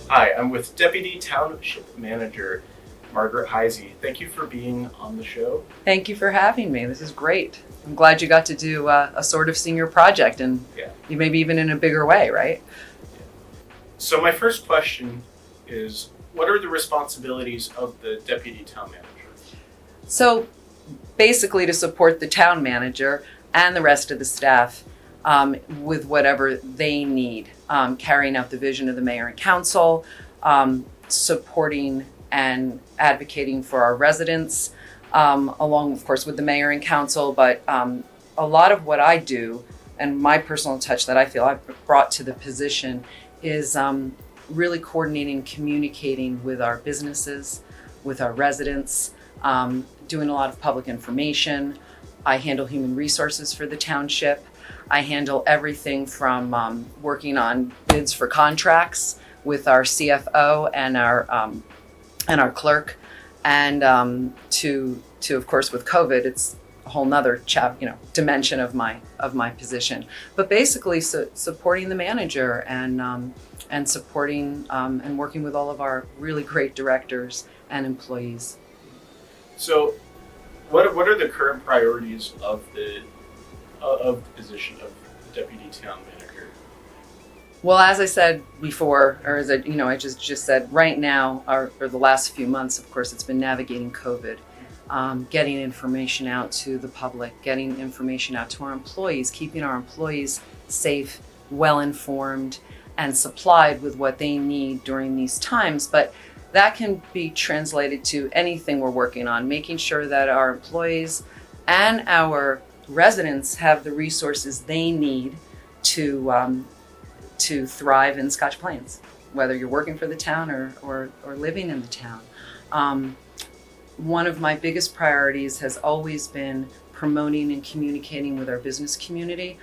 Hi, I'm with Deputy Township Manager Margaret Heisey. Thank you for being on the show. Thank you for having me. This is great. I'm glad you got to do a sort of senior project, and you maybe even in a bigger way, right? So my first question is, what are the responsibilities of the Deputy Town Manager? So basically to support the town manager and the rest of the staff with whatever they need, carrying out the vision of the mayor and council, supporting and advocating for our residents, along, of course, with the mayor and council. But a lot of what I do and my personal touch that I feel I've brought to the position is really coordinating, communicating with our businesses, with our residents, doing a lot of public information. I handle human resources for the township. I handle everything from working on bids for contracts with our CFO and our clerk, and to of course with COVID, it's a whole nother dimension of my position. But basically, supporting the manager and supporting and working with all of our really great directors and employees. So, what are the current priorities of the position of Deputy Town Manager? Well, as I said before, or as I just said, right now, or the last few months, of course, it's been navigating COVID, getting information out to the public, getting information out to our employees, keeping our employees safe, well-informed, and supplied with what they need during these times. But that can be translated to anything we're working on, making sure that our employees and our residents have the resources they need to thrive in Scotch Plains, whether you're working for the town or living in the town. One of my biggest priorities has always been promoting and communicating with our business community.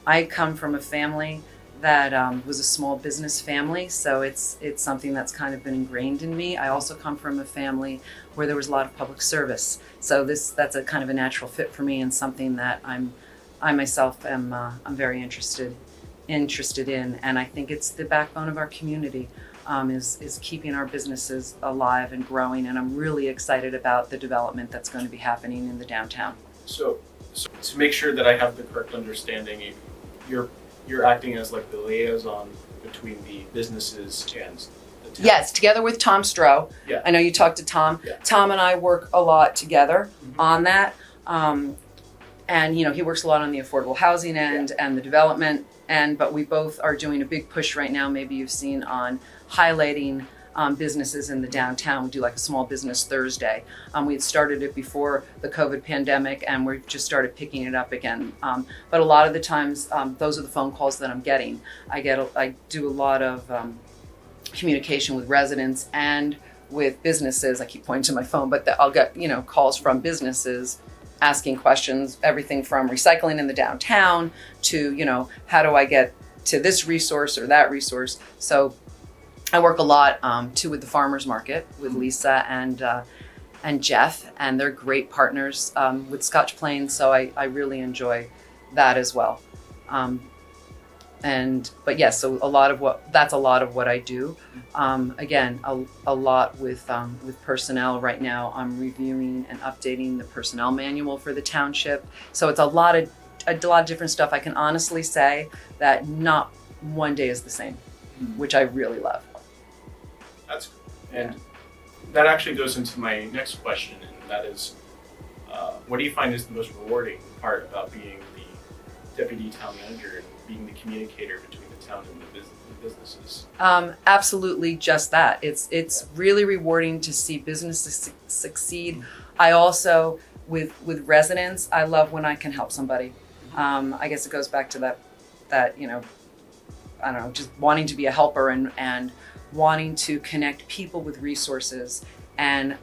I come from a family that was a small business family, so it's something that's kind of been ingrained in me. I also come from a family where there was a lot of public service, so that's a kind of a natural fit for me, and something that I myself am I'm very interested in, and I think it's the backbone of our community, is keeping our businesses alive and growing, and I'm really excited about the development that's going to be happening in the downtown. So to make sure that I have the correct understanding, you're acting as like the liaison between the businesses and the town. Yes, together with Tom Stroh. Yeah. I know you talked to Tom. Yeah. Tom and I work a lot together on that. And he works a lot on the affordable housing end and the development end, but we both are doing a big push right now, maybe you've seen, on highlighting businesses in the downtown. We do like a small business Thursday. We had started it before the COVID pandemic, and we've just started picking it up again. But a lot of the times, those are the phone calls that I'm getting. I do a lot of communication with residents and with businesses. I keep pointing to my phone, but I'll get calls from businesses asking questions, everything from recycling in the downtown to how do I get to this resource or that resource. So I work a lot too with the farmers market with Lisa and Jeff, and they're great partners with Scotch Plains. So I really enjoy that as well. But yes, so that's a lot of what I do. Again, a lot with personnel right now. I'm reviewing and updating the personnel manual for the township. So it's a lot of different stuff. I can honestly say that not one day is the same, which I really love. That's cool. And that actually goes into my next question, and that is, what do you find is the most rewarding part about being the deputy town manager and being the communicator between the town and the businesses? Absolutely, just that. It's really rewarding to see businesses succeed. I also, with residents, I love when I can help somebody. I guess it goes back to that I don't know, just wanting to be a helper and wanting to connect people with resources. And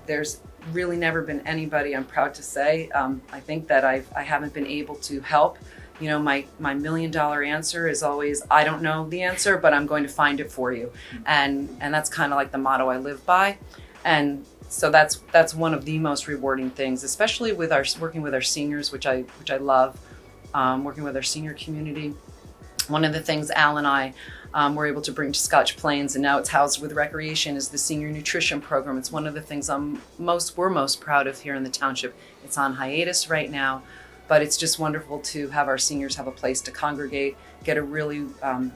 there's really never been anybody, I'm proud to say, I think that I haven't been able to help. My $1 million answer is always, I don't know the answer, but I'm going to find it for you. And that's kind of like the motto I live by. And so that's one of the most rewarding things, especially with working with our seniors, which I love, working with our senior community. One of the things Al and I were able to bring to Scotch Plains, and now it's housed with recreation, is the senior nutrition program. It's one of the things we're most proud of here in the township. It's on hiatus right now, but it's just wonderful to have our seniors have a place to congregate, get a really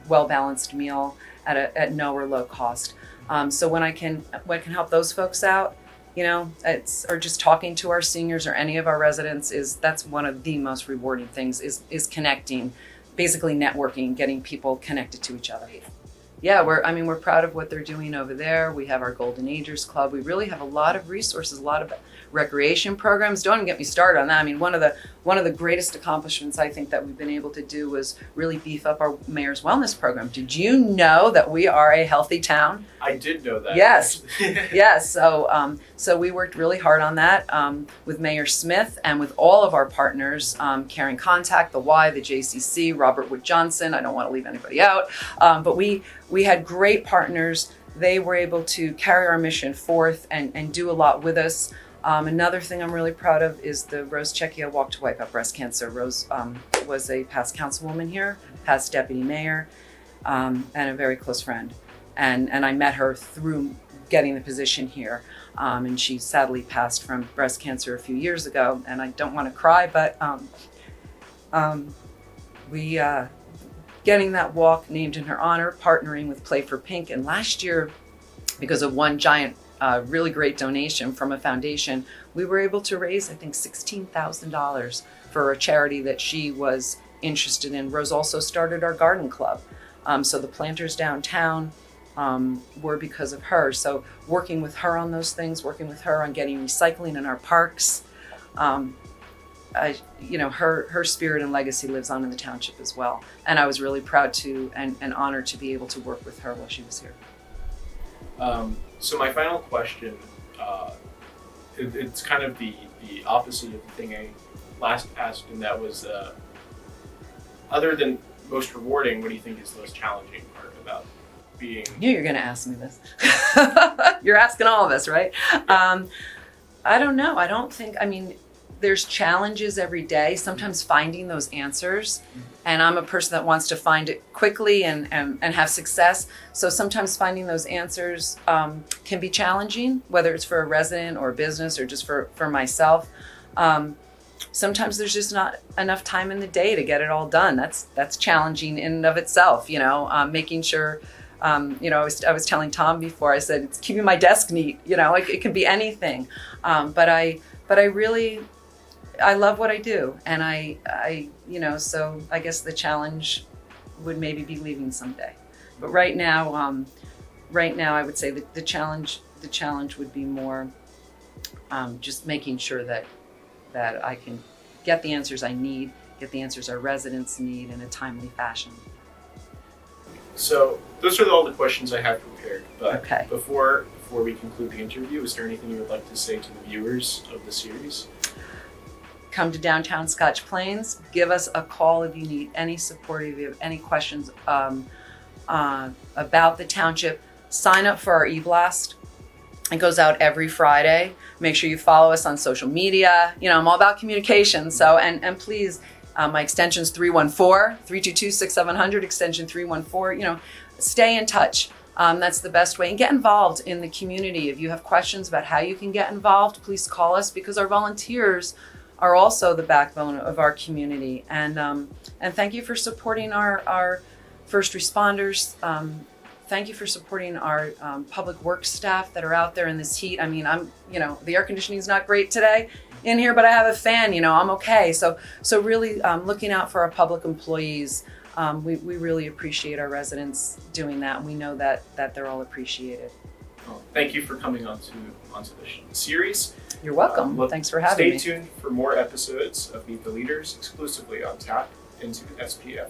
well-balanced meal at no or low cost. So when I can help those folks out, or just talking to our seniors or any of our residents, that's one of the most rewarding things is connecting, basically networking, getting people connected to each other. Yeah, we're proud of what they're doing over there. We have our Golden Agers Club. We really have a lot of resources, a lot of recreation programs. Don't even get me started on that. I mean, one of the greatest accomplishments I think that we've been able to do was really beef up our mayor's wellness program. Did you know that we are a healthy town? I did know that. Yes, yes. So we worked really hard on that with Mayor Smith and with all of our partners, Caring Contact, the Y, the JCC, Robert Wood Johnson. I don't want to leave anybody out, but we had great partners. They were able to carry our mission forth and do a lot with us. Another thing I'm really proud of is the Rose Checchia Walk to Wipe Out Breast Cancer. Rose was a past councilwoman here, past deputy mayor, and a very close friend. And I met her through getting the position here. And she sadly passed from breast cancer a few years ago. And I don't want to cry, but we getting that walk named in her honor, partnering with Play for Pink. And last year, because of one giant really great donation from a foundation, we were able to raise, I think, $16,000 for a charity that she was interested in. Rose also started our garden club. So the planters downtown were because of her. So working with her on those things, working with her on getting recycling in our parks, her spirit and legacy lives on in the township as well. And I was really proud to and honored to be able to work with her while she was here. So my final question, it's kind of the opposite of the thing I last asked, and that was, other than most rewarding, what do you think is the most challenging part about being? Knew you're going to ask me this. You're asking all of us, right? I don't know. There's challenges every day, sometimes finding those answers. And I'm a person that wants to find it quickly and have success. So sometimes finding those answers can be challenging, whether it's for a resident or a business or just for myself. Sometimes there's just not enough time in the day to get it all done. That's challenging in and of itself, making sure, I was telling Tom before, I said, it's keeping my desk neat, it can be anything. But I love what I do, and so I guess the challenge would maybe be leaving someday. But right now I would say that the challenge would be more just making sure that I can get the answers I need, get the answers our residents need in a timely fashion. So those are all the questions I have prepared. But okay. Before we conclude the interview, is there anything you would like to say to the viewers of the series? Come to downtown Scotch Plains. Give us a call if you need any support, if you have any questions about the township. Sign up for our e-blast. It goes out every Friday. Make sure you follow us on social media. I'm all about communication. So, and please, my extension's 314-322-6700, extension 314. Stay in touch. That's the best way. And get involved in the community. If you have questions about how you can get involved, please call us, because our volunteers are also the backbone of our community. And thank you for supporting our first responders. Thank you for supporting our public works staff that are out there in this heat. The air conditioning is not great today in here, but I have a fan, I'm okay. So really looking out for our public employees. We really appreciate our residents doing that. And we know that they're all appreciated. Well, thank you for coming onto the series. You're welcome. Thanks for having me. Stay tuned for more episodes of Meet the Leaders exclusively on Tap into SPF.